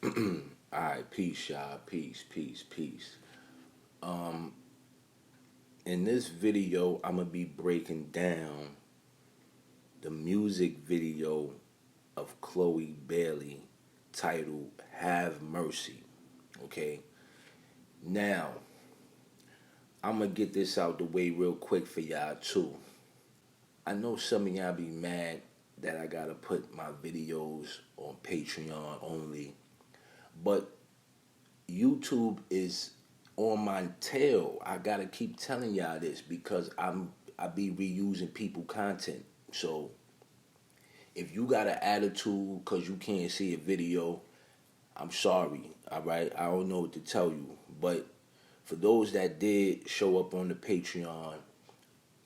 Alright, peace, y'all. Peace, peace, peace. Um, in this video, I'm gonna be breaking down the music video of Chloe Bailey titled Have Mercy. Okay? Now, I'm gonna get this out the way real quick for y'all too. I know some of y'all be mad that I gotta put my videos on Patreon only, but YouTube is on my tail. I gotta keep telling y'all this because I be reusing people content. So if you got an attitude because you can't see a video, I'm sorry. All right, I don't know what to tell you. But for those that did show up on the Patreon,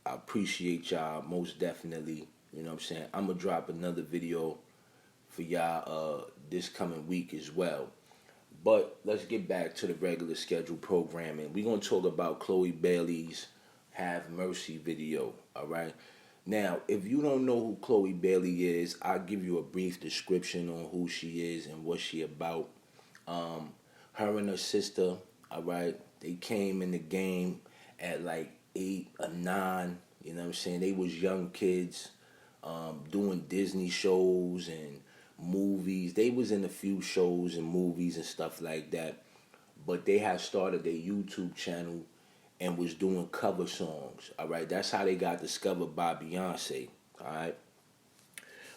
I appreciate y'all most definitely. You know what I'm saying? I'm gonna drop another video for y'all this coming week as well. But let's get back to the regular scheduled programming. We're going to talk about Chloe Bailey's Have Mercy video, all right? Now, if you don't know who Chloe Bailey is, I'll give you a brief description on who she is and what she about. Her and her sister, all right, they came in the game at like 8 or 9, you know what I'm saying? They was young kids doing Disney shows and movies. They was in a few shows and movies and stuff like that. But they had started their YouTube channel and was doing cover songs. All right, that's how they got discovered by Beyonce. All right,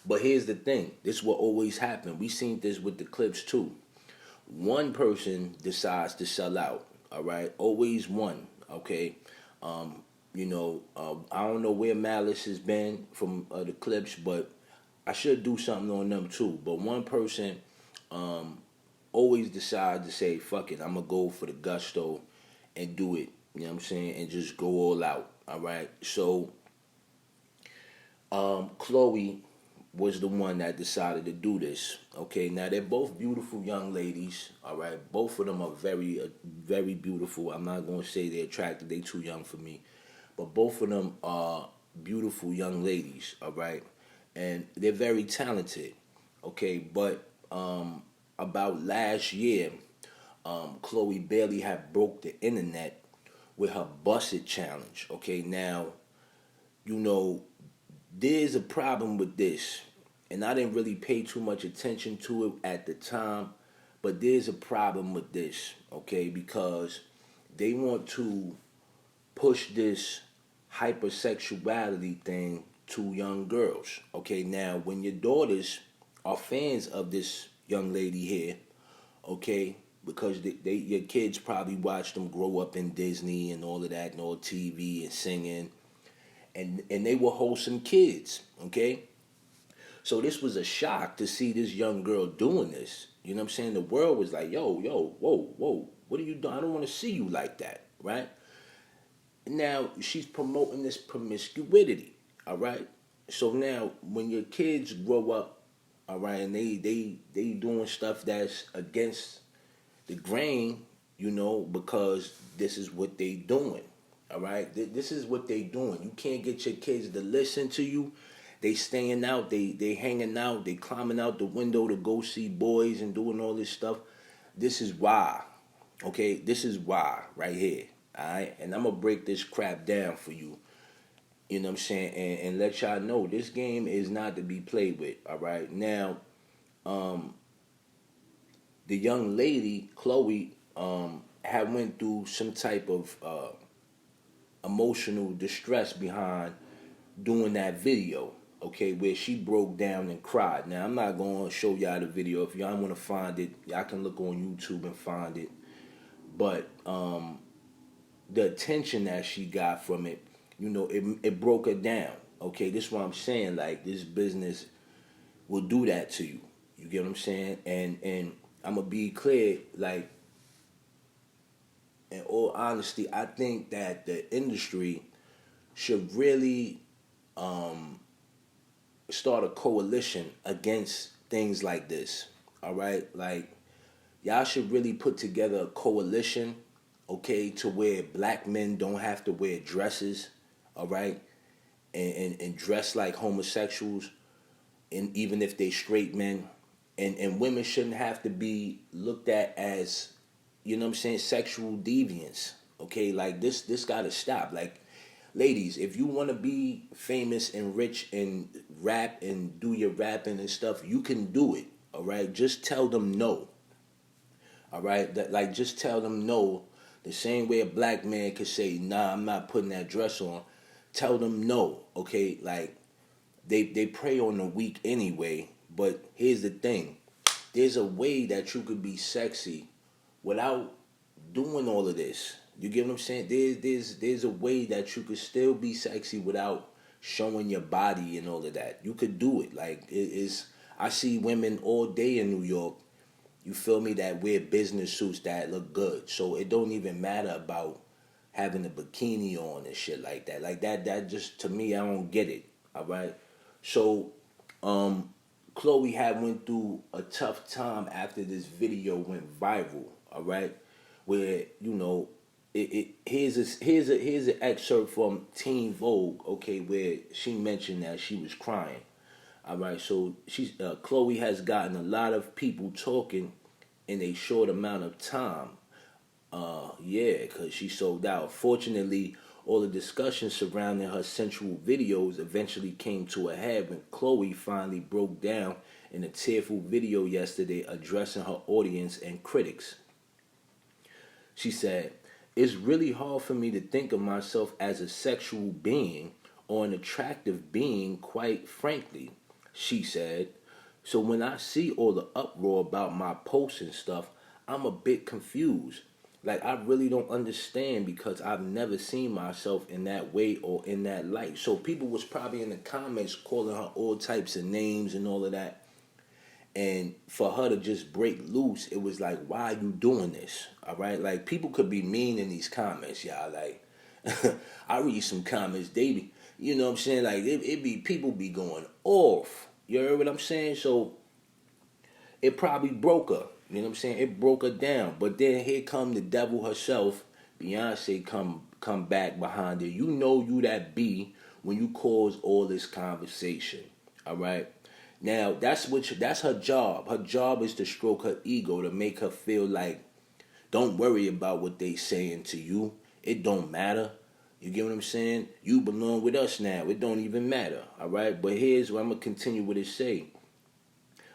but here's the thing: this will always happen. We seen this with the clips too. One person decides to sell out. All right, always one. Okay, I don't know where Malice has been from the clips, but I should do something on them too. But one person always decides to say, fuck it, I'm going to go for the gusto and do it. You know what I'm saying? And just go all out. All right. So Chloe was the one that decided to do this. Okay. Now they're both beautiful young ladies. All right. Both of them are very beautiful. I'm not going to say they're attractive. They're too young for me. But both of them are beautiful young ladies. All right. And they're very talented. Okay. But about last year, Chloe Bailey had broke the internet with her Bust It challenge. Okay, now, there's a problem with this, and I didn't really pay too much attention to it at the time, but there's a problem with this, okay, because they want to push this hypersexuality thing to young girls. Okay, now, when your daughters are fans of this young lady here, okay, because your kids probably watched them grow up in Disney and all of that and all TV and singing, and they were wholesome kids, okay? So this was a shock to see this young girl doing this. You know what I'm saying? The world was like, yo, whoa, what are you doing? I don't want to see you like that, right? Now she's promoting this promiscuity, all right? So now when your kids grow up, all right, and they doing stuff that's against the grain, because this is what they doing. All right, this is what they doing. You can't get your kids to listen to you. They staying out. They hanging out. They climbing out the window to go see boys and doing all this stuff. This is why. Okay, this is why right here. All right, and I'm gonna break this crap down for you. You know what I'm saying, and let y'all know this game is not to be played with. All right, now, the young lady Chloe had went through some type of emotional distress behind doing that video, okay, where she broke down and cried. Now I'm not going to show y'all the video. If y'all want to find it, y'all can look on YouTube and find it. But the attention that she got from it, it broke her down. Okay, this is what I'm saying. Like, this business will do that to you. You get what I'm saying? And I'm gonna be clear, like, in all honesty, I think that the industry should really start a coalition against things like this. All right, like, y'all should really put together a coalition, okay, to where black men don't have to wear dresses, all right, and dress like homosexuals, and even if they straight men, and women shouldn't have to be looked at as, you know what I'm saying, sexual deviants. Okay, like this gotta stop. Like, ladies, if you want to be famous and rich and rap and do your rapping and stuff, you can do it. All right, just tell them no. All right, that, like, just tell them no. The same way a black man could say, "Nah, I'm not putting that dress on." Tell them no. Okay, like, they prey on the weak anyway. But here's the thing: there's a way that you could be sexy without doing all of this. You get what I'm saying? There's a way that you could still be sexy without showing your body and all of that. You could do it. Like, it is. I see women all day in New York. You feel me? That wear business suits that look good. So it don't even matter about having a bikini on and shit like that. Like that just, to me, I don't get it. All right. So, Chloe had went through a tough time after this video went viral. All right, where, you know, here's an excerpt from Teen Vogue. Okay, where she mentioned that she was crying. All right, so Chloe has gotten a lot of people talking in a short amount of time. Yeah, because she sold out. Fortunately, all the discussions surrounding her sensual videos eventually came to a head when Chloe finally broke down in a tearful video yesterday addressing her audience and critics. She said, "It's really hard for me to think of myself as a sexual being or an attractive being, quite frankly," she said. "So when I see all the uproar about my posts and stuff, I'm a bit confused. Like, I really don't understand because I've never seen myself in that way or in that light." So people was probably in the comments calling her all types of names and all of that. And for her to just break loose, it was like, why are you doing this? All right? Like, people could be mean in these comments, y'all. Like, I read some comments, they be, you know what I'm saying? Like, it be, people be going off. You heard what I'm saying? So, it probably broke her. You know what I'm saying? It broke her down. But then here come the devil herself. Beyonce come back behind her. You know you that B when you cause all this conversation. All right? Now, that's her job. Her job is to stroke her ego, to make her feel like, don't worry about what they saying to you. It don't matter. You get what I'm saying? You belong with us now. It don't even matter. All right? But here's what I'm going to continue what it say.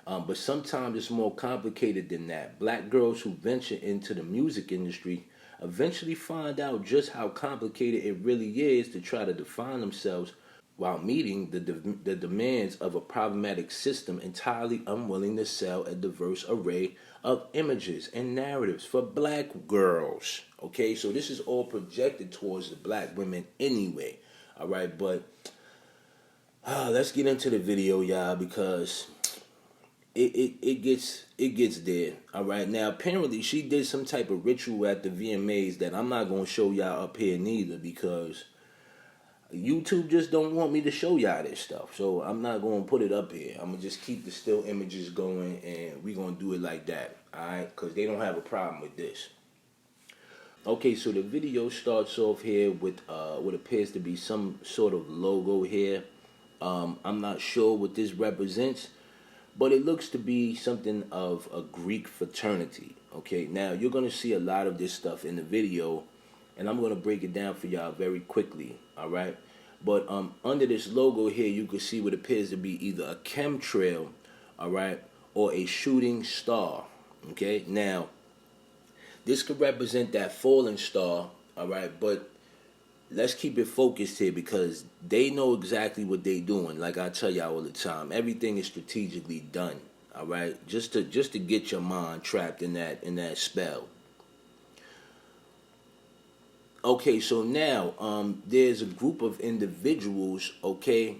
But sometimes it's more complicated than that. Black girls who venture into the music industry eventually find out just how complicated it really is to try to define themselves while meeting the demands of a problematic system entirely unwilling to sell a diverse array of images and narratives for black girls. Okay, so this is all projected towards the black women anyway. All right, but let's get into the video, y'all, because it gets there. All right, now apparently she did some type of ritual at the VMAs that I'm not gonna show y'all up here neither, because YouTube just don't want me to show y'all this stuff. So I'm not going to put it up here. I'm going to just keep the still images going, and we're going to do it like that. Alright? Because they don't have a problem with this. Okay, so the video starts off here with what appears to be some sort of logo here. I'm not sure what this represents, but it looks to be something of a Greek fraternity. Okay, now you're going to see a lot of this stuff in the video, and I'm going to break it down for y'all very quickly, all right? But under this logo here, you can see what appears to be either a chemtrail, all right, or a shooting star, okay? Now, this could represent that falling star, all right? But let's keep it focused here, because they know exactly what they're doing. Like I tell y'all all the time, everything is strategically done, all right? Just to get your mind trapped in that spell. Okay, so now there's a group of individuals, okay,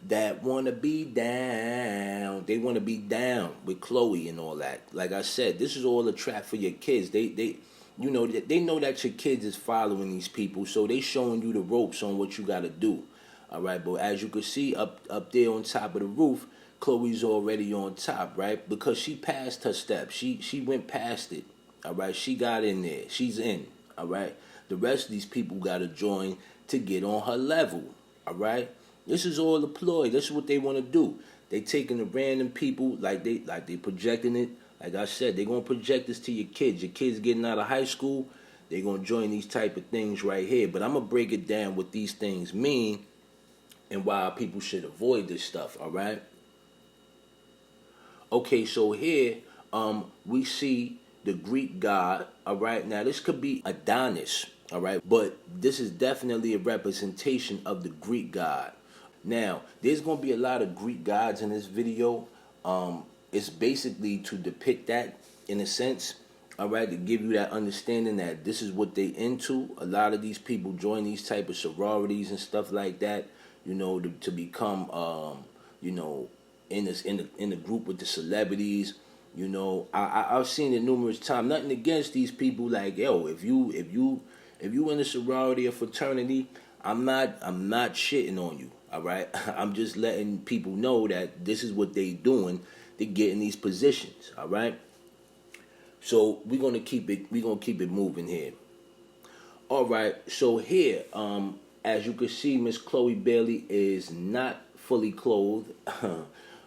that want to be down. They want to be down with Chloe and all that. Like I said, this is all a trap for your kids. They you know, they know that your kids is following these people, so they showing you the ropes on what you got to do. All right, but as you can see up there on top of the roof, Chloe's already on top, right? Because she passed her step. She went past it. All right, she got in there. She's in. All right. The rest of these people got to join to get on her level, all right? This is all a ploy. This is what they want to do. They taking the random people like they projecting it. Like I said, they gonna project this to your kids. Your kids getting out of high school, they gonna join these type of things right here. But I'm gonna break it down what these things mean and why people should avoid this stuff. All right. Okay, so here we see the Greek god. All right. Now this could be Adonis. All right, but this is definitely a representation of the Greek god. Now, there's going to be a lot of Greek gods in this video. It's basically to depict that in a sense, all right, to give you that understanding that this is what they into. A lot of these people join these type of sororities and stuff like that, you know, to become, you know, in the group with the celebrities. You know, I've seen it numerous times. Nothing against these people. Like, yo, if you in a sorority or fraternity, I'm not shitting on you. All right, I'm just letting people know that this is what they doing to get in these positions. All right, so we're gonna keep it moving here. All right, so here, as you can see, Miss Chloe Bailey is not fully clothed.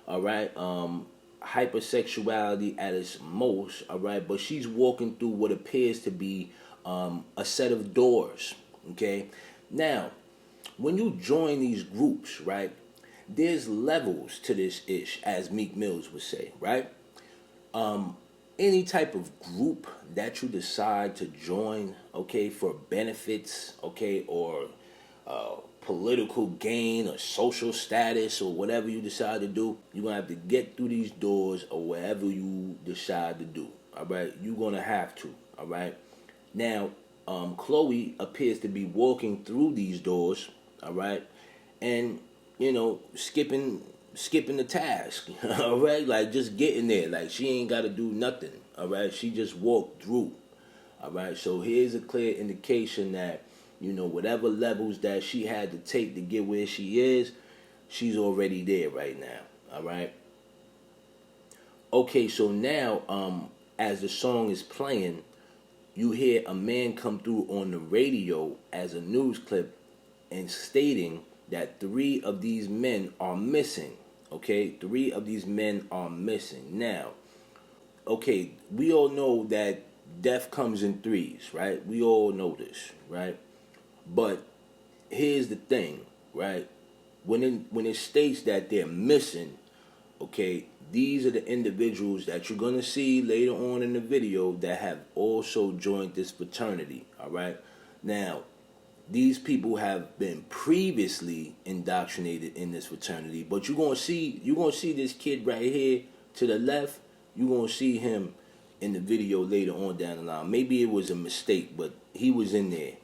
All right, hypersexuality at its most. All right, but she's walking through what appears to be a set of doors. Okay, now, when you join these groups, right, there's levels to this ish, as Meek Mills would say, right? Any type of group that you decide to join, okay, for benefits, okay, or political gain or social status or whatever you decide to do, you're going to have to get through these doors or whatever you decide to do, all right? You're going to have to, all right? Now, Chloe appears to be walking through these doors, all right, and you know, skipping the task, all right, like just getting there, like she ain't got to do nothing, all right, she just walked through, all right. So here's a clear indication that, you know, whatever levels that she had to take to get where she is, she's already there right now, all right. Okay, so now, as the song is playing, you hear a man come through on the radio as a news clip and stating that 3 of these men are missing. Okay, 3 of these men are missing. Now, okay, we all know that death comes in threes, right? We all know this, right? But here's the thing, right? When it states that they're missing, okay, these are the individuals that you're going to see later on in the video that have also joined this fraternity, all right? Now, these people have been previously indoctrinated in this fraternity, but you're gonna see this kid right here to the left. You're gonna see him in the video later on down the line. Maybe it was a mistake, but he was in there.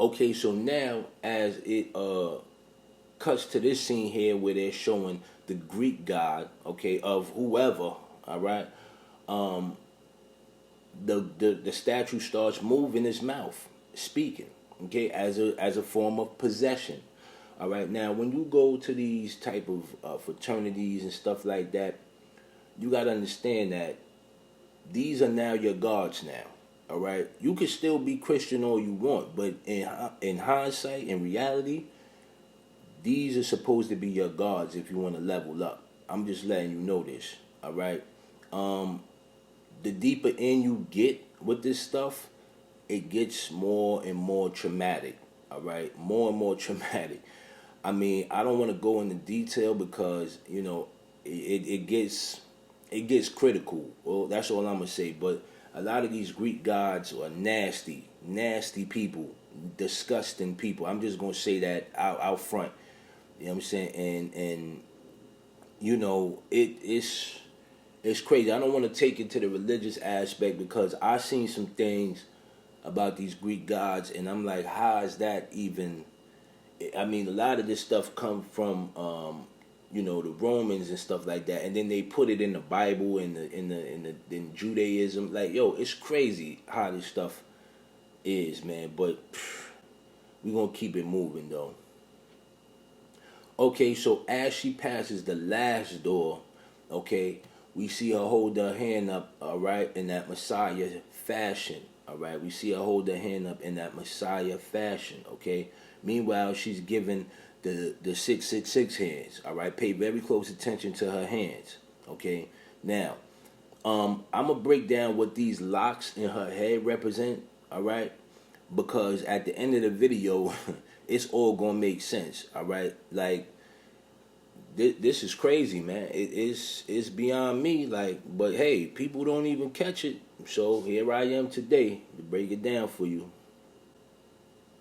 Okay, so now as it cuts to this scene here where they're showing the Greek god, okay, of whoever, all right. The statue starts moving his mouth, speaking, okay, as a form of possession. All right. Now, when you go to these type of fraternities and stuff like that, you got to understand that these are now your gods now. All right. You can still be Christian all you want, but in hindsight, in reality, these are supposed to be your gods if you want to level up. I'm just letting you know this. All right. The deeper in you get with this stuff, it gets more and more traumatic. All right, more and more traumatic. I mean, I don't want to go into detail because, you know, it gets critical. Well, that's all I'm gonna say. But a lot of these Greek gods are nasty people, disgusting people. I'm just gonna say that out front. You know what I'm saying? And you know, it's crazy. I don't want to take it to the religious aspect because I seen some things about these Greek gods, and I'm like, how is that even? I mean, a lot of this stuff come from, you know, the Romans and stuff like that, and then they put it in the Bible and in Judaism. Like, yo, it's crazy how this stuff is, man. But we gonna keep it moving though. Okay, so as she passes the last door, okay, we see her hold her hand up, all right, in that Messiah fashion, all right. We see her hold her hand up in that Messiah fashion, okay. Meanwhile, she's giving the 666 hands. All right, pay very close attention to her hands. Okay, now I'm gonna break down what these locks in her head represent. All right, because at the end of the video, it's all gonna make sense. All right, like this is crazy, man. It's beyond me. Like, but hey, people don't even catch it. So here I am today to break it down for you.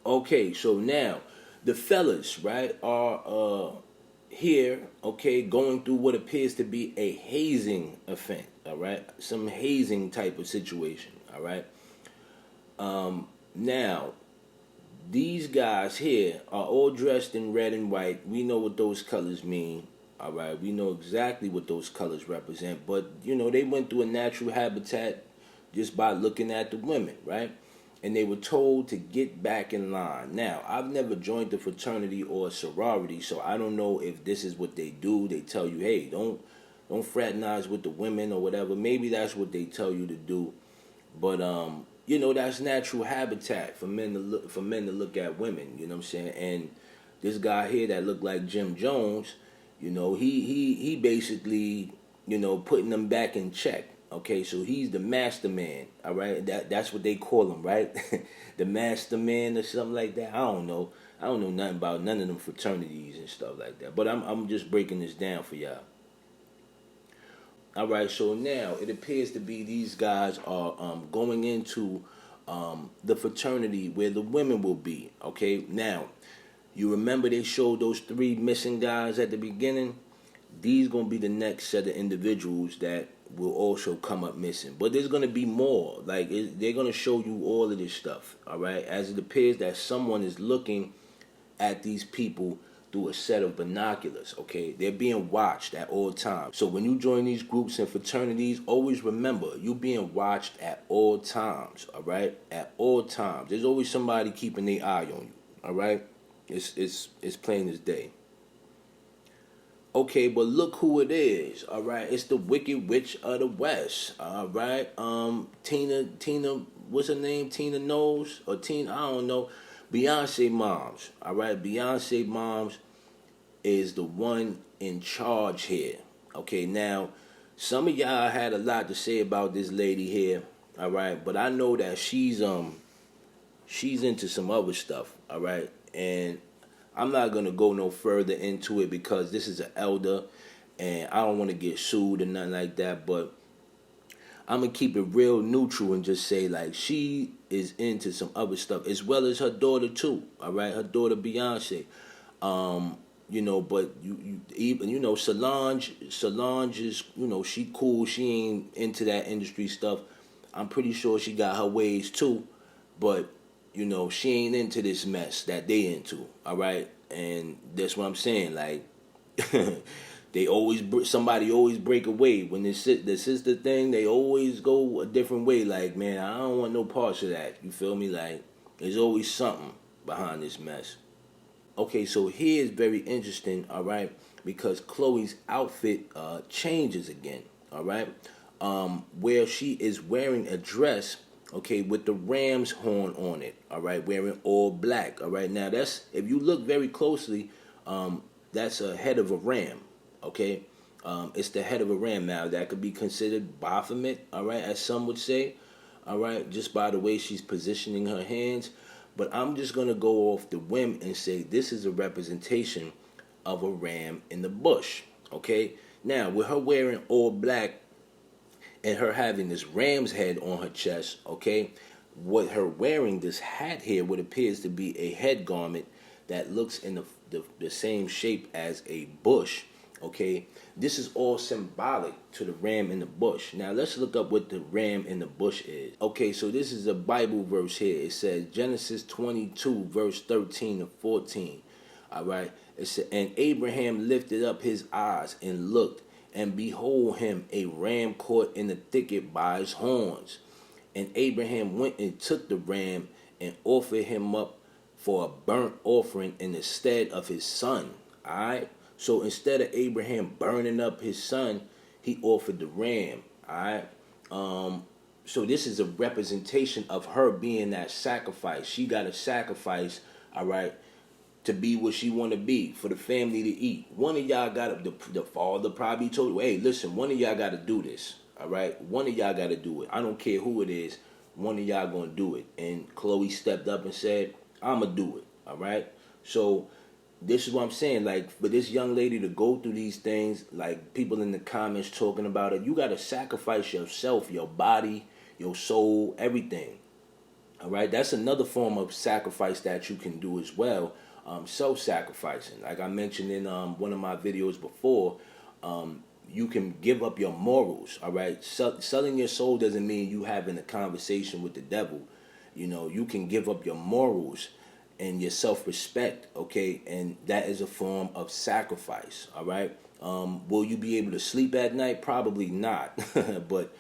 Okay, so now the fellas, right, are here, okay, going through what appears to be a hazing effect, all right, some hazing type of situation, all right. Now these guys here are all dressed in red and white. We know what those colors mean, all right. We know exactly what those colors represent, but you know they went through a natural habitat just by looking at the women, right? And they were told to get back in line. Now, I've never joined a fraternity or a sorority, so I don't know if this is what they do. They tell you, hey, don't fraternize with the women or whatever. Maybe that's what they tell you to do. But you know, that's natural habitat for men to look at women, you know what I'm saying? And this guy here that looked like Jim Jones, you know, he basically, you know, putting them back in check. Okay, so he's the master man, all right? That's what they call him, right? The master man or something like that. I don't know. I don't know nothing about none of them fraternities and stuff like that. But I'm just breaking this down for y'all. All right, so now it appears to be these guys are going into the fraternity where the women will be. Okay, now you remember they showed those 3 missing guys at the beginning. These gonna be the next set of individuals that will also come up missing. But there's gonna be more. Like they're gonna show you all of this stuff. All right, as it appears that someone is looking at these people through a set of binoculars. Okay, they're being watched at all times. So when you join these groups and fraternities, always remember you're being watched at all times. All right, at all times. There's always somebody keeping their eye on you. All right, it's plain as day. Okay, but look who it is. All right, it's the Wicked Witch of the West. All right, Tina, what's her name? Tina Knows or Tina? I don't know. Beyonce moms. All right, Beyonce moms is the one in charge here. Okay, now some of y'all had a lot to say about this lady here. All right, but I know that she's into some other stuff. All right, and I'm not going to go no further into it because this is an elder and I don't want to get sued or nothing like that. But I'm going to keep it real neutral and just say, like, she is into some other stuff as well as her daughter, too. All right, her daughter, Beyonce. You know, but you even, you know, Solange is, you know, she cool. She ain't into that industry stuff. I'm pretty sure she got her ways, too. But you know, she ain't into this mess that they into, all right? And that's what I'm saying. Like, somebody always break away when the sister thing. They always go a different way. Like, man, I don't want no parts of that. You feel me? Like, there's always something behind this mess. Okay, so here's very interesting, all right? Because Chloe's outfit changes again, all right? Where she is wearing a dress, okay, with the ram's horn on it, all right, wearing all black, all right. Now that's, if you look very closely, that's a head of a ram, okay. It's the head of a ram. Now that could be considered Baphomet, all right, as some would say, all right, just by the way she's positioning her hands. But I'm just gonna go off the whim and say this is a representation of a ram in the bush, okay. Now with her wearing all black and her having this ram's head on her chest, okay, what her wearing this hat here, what appears to be a head garment that looks in the same shape as a bush, okay, this is all symbolic to the ram in the bush. Now let's look up what the ram in the bush is. Okay, so this is a Bible verse here. It says Genesis 22 verse 13 to 14, all right. It said, and Abraham lifted up his eyes and looked, and behold him a ram caught in the thicket by his horns. And Abraham went and took the ram and offered him up for a burnt offering in the stead of his son. Alright? So instead of Abraham burning up his son, he offered the ram. Alright? So this is a representation of her being that sacrifice. She got a sacrifice, alright, to be what she want to be, for the family to eat. One of y'all got to, the father probably told you, hey, listen, one of y'all got to do this, all right? One of y'all got to do it. I don't care who it is. One of y'all going to do it. And Chloe stepped up and said, I'm going to do it, all right? So this is what I'm saying. Like, for this young lady to go through these things, like people in the comments talking about it, you got to sacrifice yourself, your body, your soul, everything. All right, that's another form of sacrifice that you can do as well. Self-sacrificing, like I mentioned in one of my videos before, you can give up your morals. All right, selling your soul doesn't mean you having a conversation with the devil. You know, you can give up your morals and your self-respect. Okay, and that is a form of sacrifice. All right, will you be able to sleep at night? Probably not, but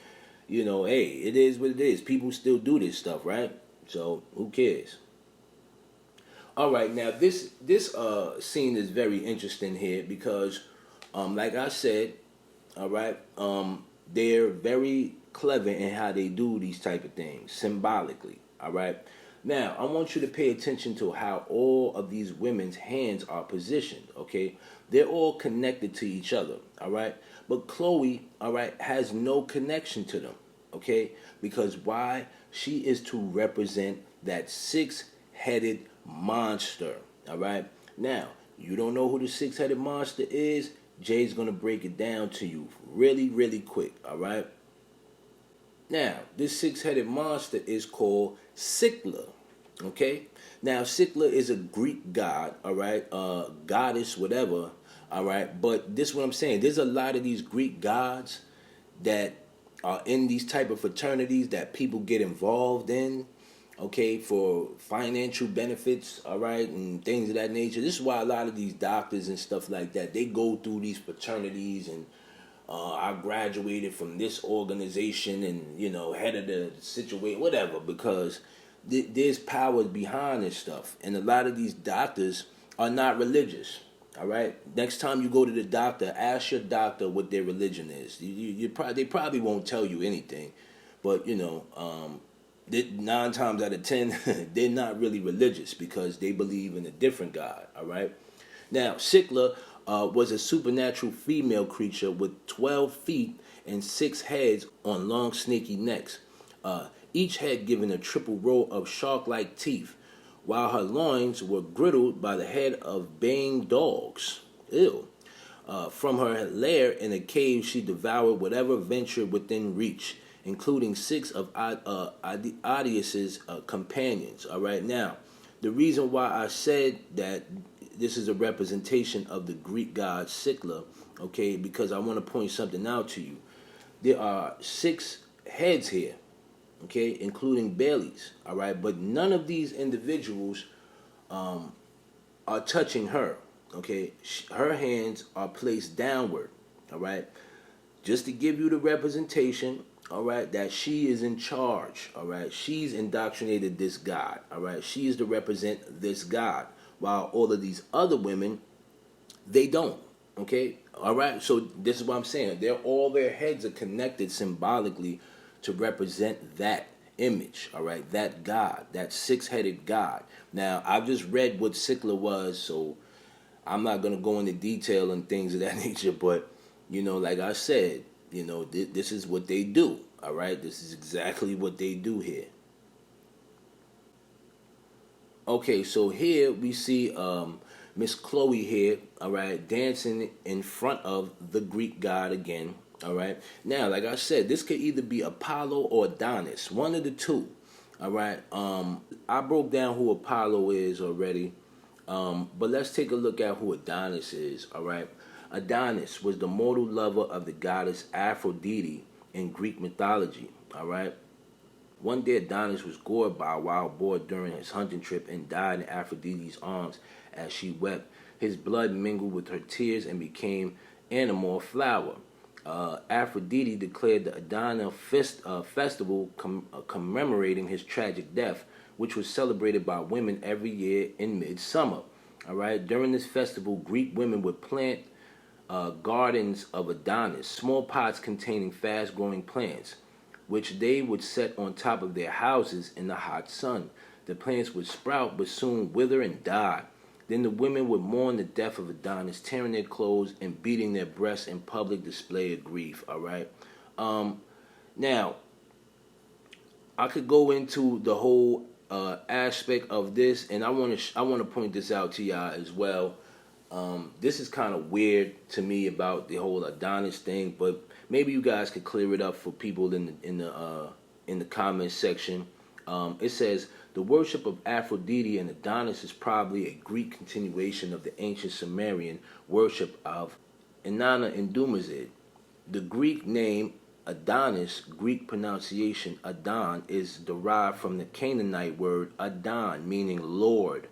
you know, hey, it is what it is. People still do this stuff, right? So who cares? All right, now this scene is very interesting here because, like I said, all right, they're very clever in how they do these type of things symbolically. All right, now I want you to pay attention to how all of these women's hands are positioned. Okay, they're all connected to each other. All right, but Chloe, all right, has no connection to them. Okay, because why? She is to represent that six-headed monster. All right. Now, you don't know who the six-headed monster is. Jay's going to break it down to you really, really quick. All right. Now, this six-headed monster is called Sikla. Okay. Now, Sikla is a Greek god. All right. Goddess, whatever. All right. But this is what I'm saying. There's a lot of these Greek gods that are in these type of fraternities that people get involved in, okay, for financial benefits, all right, and things of that nature. This is why a lot of these doctors and stuff like that, they go through these fraternities and I graduated from this organization and, you know, head of the situation, whatever, because there's power behind this stuff. And a lot of these doctors are not religious. All right. Next time you go to the doctor, ask your doctor what their religion is. They probably won't tell you anything, but you know, 9 times out of 10, they're not really religious because they believe in a different God. All right. Now, Sikla was a supernatural female creature with 12 feet and 6 heads on long, snaky necks. Each head given a triple row of shark-like teeth, while her loins were griddled by the head of baying dogs. Ew. From her lair in a cave, she devoured whatever ventured within reach, including 6 of Adonis's companions. All right, now, the reason why I said that this is a representation of the Greek god Sikla, okay, because I want to point something out to you. There are 6 heads here, okay, including Bailey's, all right, but none of these individuals are touching her, okay. Her hands are placed downward, all right, just to give you the representation, all right, that she is in charge, all right. She's indoctrinated this god, all right. She is to represent this god, while all of these other women, they don't, okay, all right. So this is what I'm saying. All their heads are connected symbolically to represent that image, all right, that God, that 6-headed God. Now, I've just read what Sikla was, so I'm not going to go into detail and things of that nature, but, you know, like I said, you know, this is what they do, all right? This is exactly what they do here. Okay, so here we see Miss Chloe here, all right, dancing in front of the Greek god again. All right. Now, like I said, this could either be Apollo or Adonis, one of the two. All right. I broke down who Apollo is already, but let's take a look at who Adonis is. All right. Adonis was the mortal lover of the goddess Aphrodite in Greek mythology. All right. One day, Adonis was gored by a wild boar during his hunting trip and died in Aphrodite's arms as she wept. His blood mingled with her tears and became animal flower. Aphrodite declared the Adonis festival commemorating his tragic death, which was celebrated by women every year in midsummer. All right. During this festival, Greek women would plant gardens of Adonis, small pots containing fast-growing plants, which they would set on top of their houses in the hot sun. The plants would sprout but soon wither and die. Then the women would mourn the death of Adonis, tearing their clothes and beating their breasts in public display of grief. All right. Now, I could go into the whole aspect of this, and I want to point this out to y'all as well. This is kind of weird to me about the whole Adonis thing, but maybe you guys could clear it up for people in the comment section. It says the worship of Aphrodite and Adonis is probably a Greek continuation of the ancient Sumerian worship of Inanna and Dumuzid. The Greek name Adonis, Greek pronunciation Adon, is derived from the Canaanite word Adon, meaning Lord.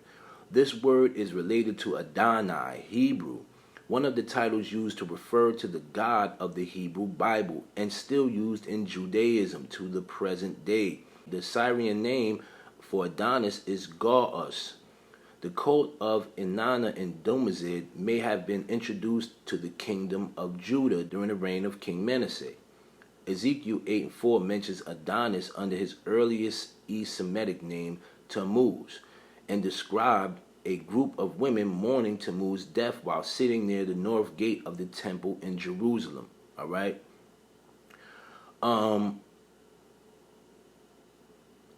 This word is related to Adonai, Hebrew, one of the titles used to refer to the God of the Hebrew Bible, and still used in Judaism to the present day. The Syrian name for Adonis is Gauss. The cult of Inanna and Dumuzid may have been introduced to the kingdom of Judah during the reign of King Manasseh. Ezekiel 8:4 mentions Adonis under his earliest East Semitic name Tammuz, and described a group of women mourning Tammuz's death while sitting near the north gate of the temple in Jerusalem. All right.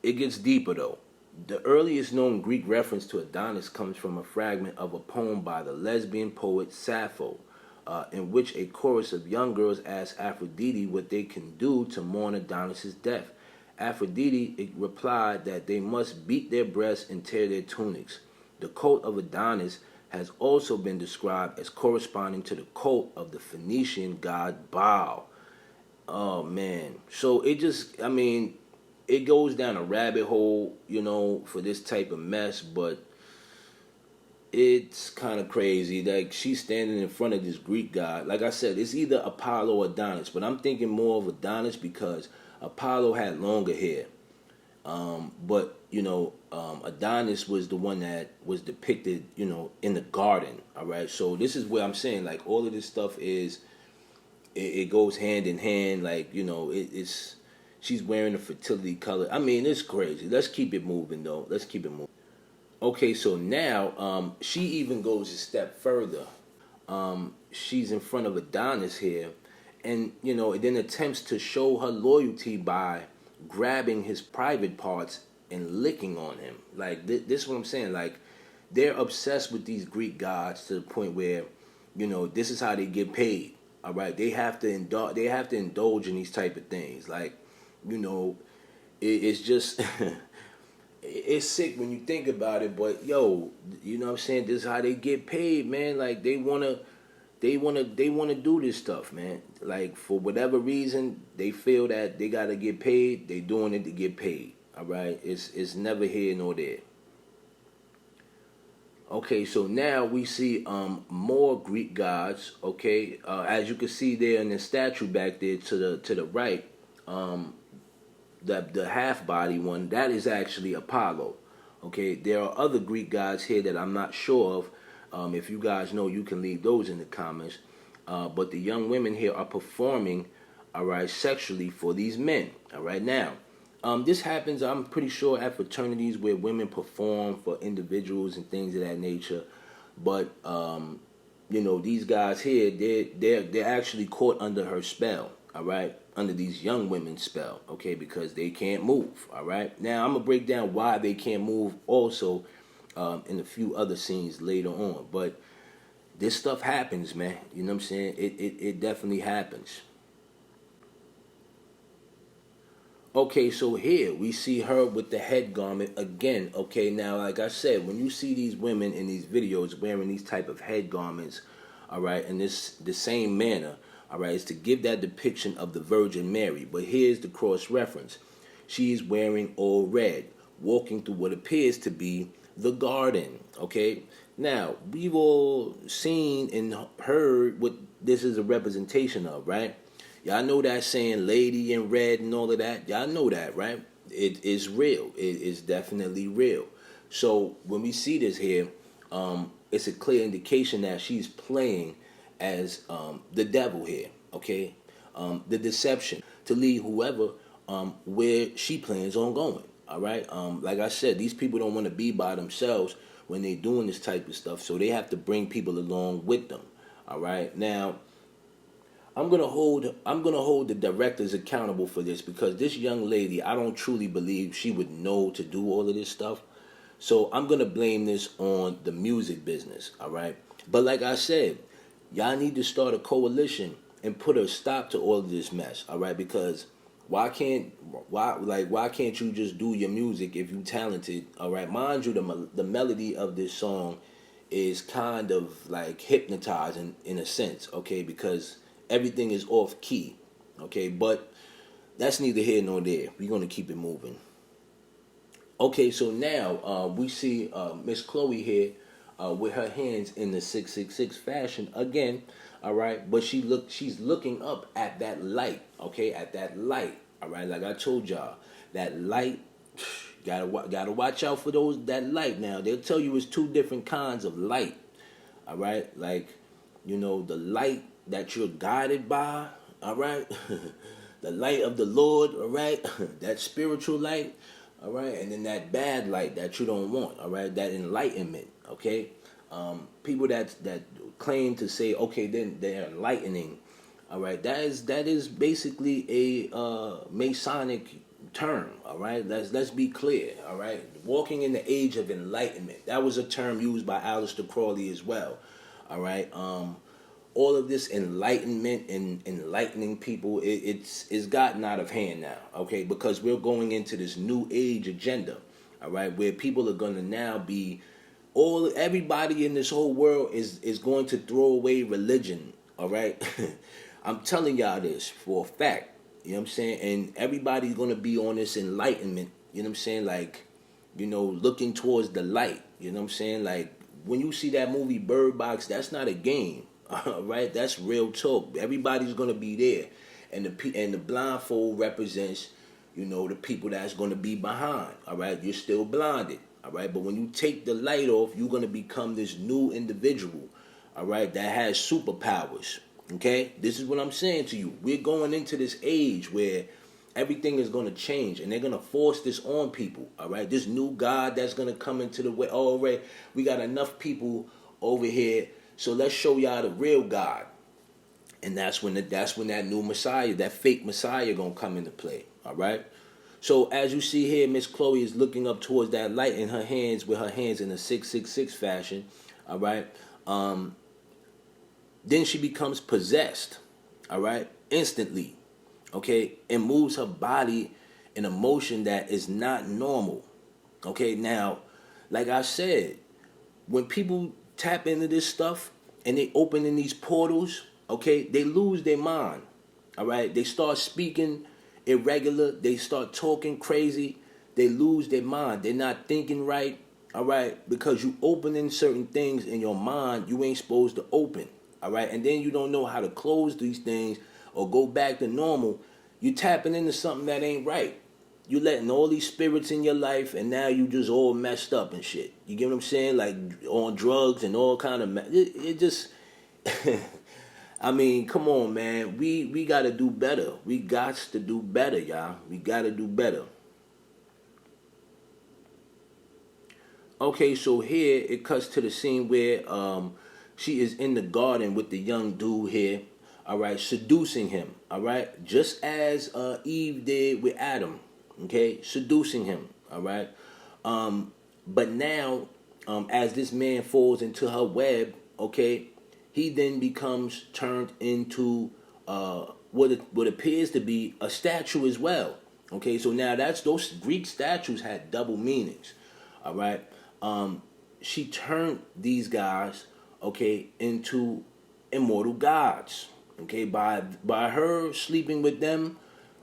It gets deeper though. The earliest known Greek reference to Adonis comes from a fragment of a poem by the lesbian poet Sappho, in which a chorus of young girls ask Aphrodite what they can do to mourn Adonis' death. Aphrodite replied that they must beat their breasts and tear their tunics. The cult of Adonis has also been described as corresponding to the cult of the Phoenician god Baal. Oh man. So it just, I mean, it goes down a rabbit hole, for this type of mess, but it's kind of crazy. Like, she's standing in front of this Greek god. Like I said, it's either Apollo or Adonis, but I'm thinking more of Adonis because Apollo had longer hair. But Adonis was the one that was depicted, in the garden. All right. So this is where I'm saying, like, all of this stuff it goes hand in hand. Like, it's she's wearing a fertility color. I mean, it's crazy. Let's keep it moving, though. Let's keep it moving. Okay, so now she even goes a step further. She's in front of Adonis here, and it then attempts to show her loyalty by grabbing his private parts and licking on him. Like, this is what I'm saying. Like, they're obsessed with these Greek gods to the point where, this is how they get paid. All right, they have to indulge in these type of things. Like, it's just it's sick when you think about it, but yo, you know what I'm saying, this is how they get paid, man. Like, they wanna do this stuff, man. Like, for whatever reason, they feel that they gotta get paid, they doing it to get paid. Alright? It's never here nor there. Okay, so now we see more Greek gods. Okay, as you can see there in the statue back there to the right, the half body one, that is actually Apollo. Okay, there are other Greek gods here that I'm not sure of. If you guys know, you can leave those in the comments. But the young women here are performing, all right, sexually for these men. All right, now. This happens, I'm pretty sure, at fraternities where women perform for individuals and things of that nature. But these guys here, they're actually caught under her spell. All right, under these young women's spell. Okay, because they can't move. All right. Now I'm gonna break down why they can't move also in a few other scenes later on. But this stuff happens, man. You know what I'm saying? It definitely happens. Okay, so here we see her with the head garment again. Okay, now like I said, when you see these women in these videos wearing these type of head garments, all right, in the same manner, all right, it's to give that depiction of the Virgin Mary. But here's the cross reference: she is wearing all red, walking through what appears to be the garden. Okay, now we've all seen and heard what this is a representation of, right? Y'all know that saying, lady in red and all of that. Y'all know that, right? It is real. It is definitely real. So when we see this here, it's a clear indication that she's playing as the devil here, okay? The deception to lead whoever where she plans on going, all right? Like I said, these people don't want to be by themselves, when they're doing this type of stuff. So they have to bring people along with them. All right. Now, I'm gonna hold the directors accountable for this, because this young lady, I don't truly believe she would know to do all of this stuff. So I'm gonna blame this on the music business, all right? But like I said, y'all need to start a coalition and put a stop to all of this mess, all right? Because why can't you just do your music if you talented, all right? Mind you, the melody of this song is kind of like hypnotizing in a sense, okay? Because everything is off key, okay? But that's neither here nor there. We're gonna keep it moving. Okay, so now we see Miss Chloe here with her hands in the 666 fashion again, all right? But she's looking up at that light, okay? At that light, all right? Like I told y'all, that light, gotta watch out for that light. Now they'll tell you it's two different kinds of light, all right? Like, the light that you're guided by, all right? The light of the Lord, all right? That spiritual light. All right, and then that bad light that you don't want, all right, that enlightenment, okay. People that claim to say, okay, then they're enlightening, all right. That is basically a Masonic term, all right. Let's be clear, all right. Walking in the age of enlightenment. That was a term used by Aleister Crowley as well, all right. All of this enlightenment and enlightening people, it's gotten out of hand now, okay? Because we're going into this new age agenda, all right, where people are gonna now be everybody in this whole world is going to throw away religion, all right? I'm telling y'all this for a fact, you know what I'm saying? And everybody's gonna be on this enlightenment, you know what I'm saying? Like, looking towards the light, you know what I'm saying? Like, when you see that movie Bird Box, that's not a game. All right, that's real talk. Everybody's gonna be there, and the blindfold represents, the people that's gonna be behind. All right, you're still blinded. All right, but when you take the light off, you're gonna become this new individual. All right, that has superpowers. Okay, this is what I'm saying to you. We're going into this age where everything is gonna change, and they're gonna force this on people. All right, this new God that's gonna come into the way. All right, we got enough people over here. So let's show y'all the real God, and that's when that new Messiah, that fake Messiah, gonna come into play. All right. So as you see here, Miss Chloe is looking up towards that light in her hands, with her hands in a 666 fashion. All right. Then she becomes possessed. All right, instantly. Okay, and moves her body in a motion that is not normal. Okay, now, like I said, when people tap into this stuff and they open in these portals, okay, they lose their mind. All right, they start speaking irregular, they start talking crazy, they lose their mind, they're not thinking right. All right, because you opening certain things in your mind you ain't supposed to open. All right, and then you don't know how to close these things or go back to normal. You tapping into something that ain't right. You letting all these spirits in your life, and now you just all messed up and shit. You get what I'm saying? Like on drugs and all kind of it just. I mean, come on, man. We gotta do better. We got to do better, y'all. We gotta do better. Okay, so here it cuts to the scene where she is in the garden with the young dude here. All right, seducing him. All right, just as Eve did with Adam. Okay, seducing him. All right, but now, as this man falls into her web, okay, he then becomes turned into what appears to be a statue as well. Okay, so now those Greek statues had double meanings. All right, she turned these guys, okay, into immortal gods. Okay, by her sleeping with them,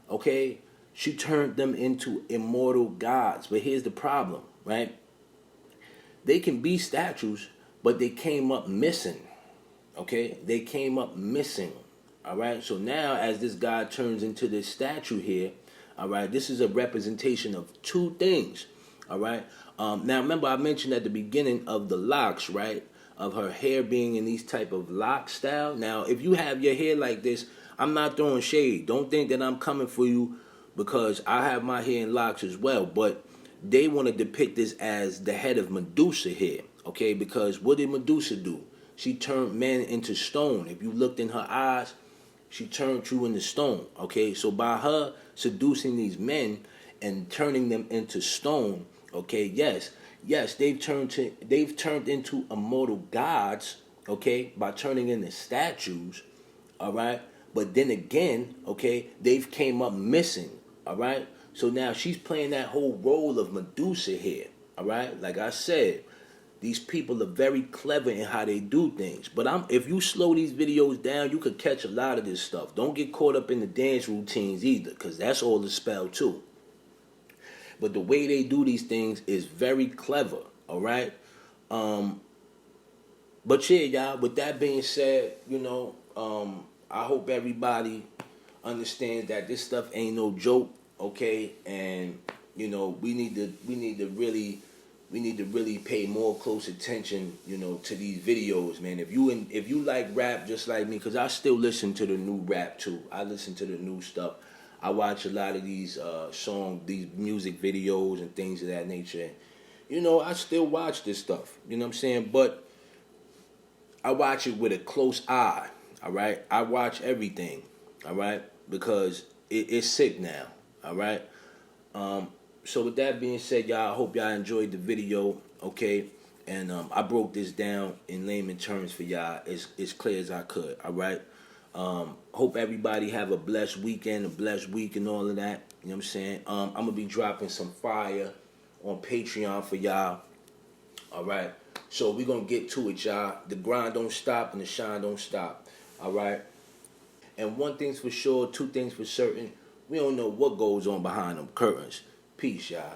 okay, she turned them into immortal gods. But here's the problem, right? They can be statues, but they came up missing. Okay, they came up missing. All right, so now as this god turns into this statue here, all right, this is a representation of two things. All right, now remember I mentioned at the beginning of the locks, right? Of her hair being in these type of lock style. Now, if you have your hair like this, I'm not throwing shade. Don't think that I'm coming for you, because I have my hair in locks as well. But they want to depict this as the head of Medusa here. Okay, because what did Medusa do? She turned men into stone. If you looked in her eyes, she turned you into stone. Okay, so by her seducing these men and turning them into stone, okay, yes, they've turned into immortal gods, okay, by turning into statues, all right. But then again, okay, they've came up missing, all right. So now she's playing that whole role of Medusa here, all right. Like I said, these people are very clever in how they do things. But if you slow these videos down, you could catch a lot of this stuff. Don't get caught up in the dance routines either, because that's all the spell too. But the way they do these things is very clever, all right? But yeah, y'all, with that being said, I hope everybody understands that this stuff ain't no joke, okay? And we need to really pay more close attention, to these videos, man. If you like rap just like me, because I still listen to the new rap too. I listen to the new stuff. I watch a lot of these these music videos and things of that nature. I still watch this stuff. You know what I'm saying? But I watch it with a close eye. All right, I watch everything. All right, because it's sick now. All right. So with that being said, y'all, I hope y'all enjoyed the video, okay? And I broke this down in layman terms for y'all as clear as I could, all right? Hope everybody have a blessed weekend, a blessed week and all of that, you know what I'm saying? I'm going to be dropping some fire on Patreon for y'all, all right? So we're going to get to it, y'all. The grind don't stop and the shine don't stop, all right? And one thing's for sure, two things for certain, we don't know what goes on behind them curtains. Peace, y'all.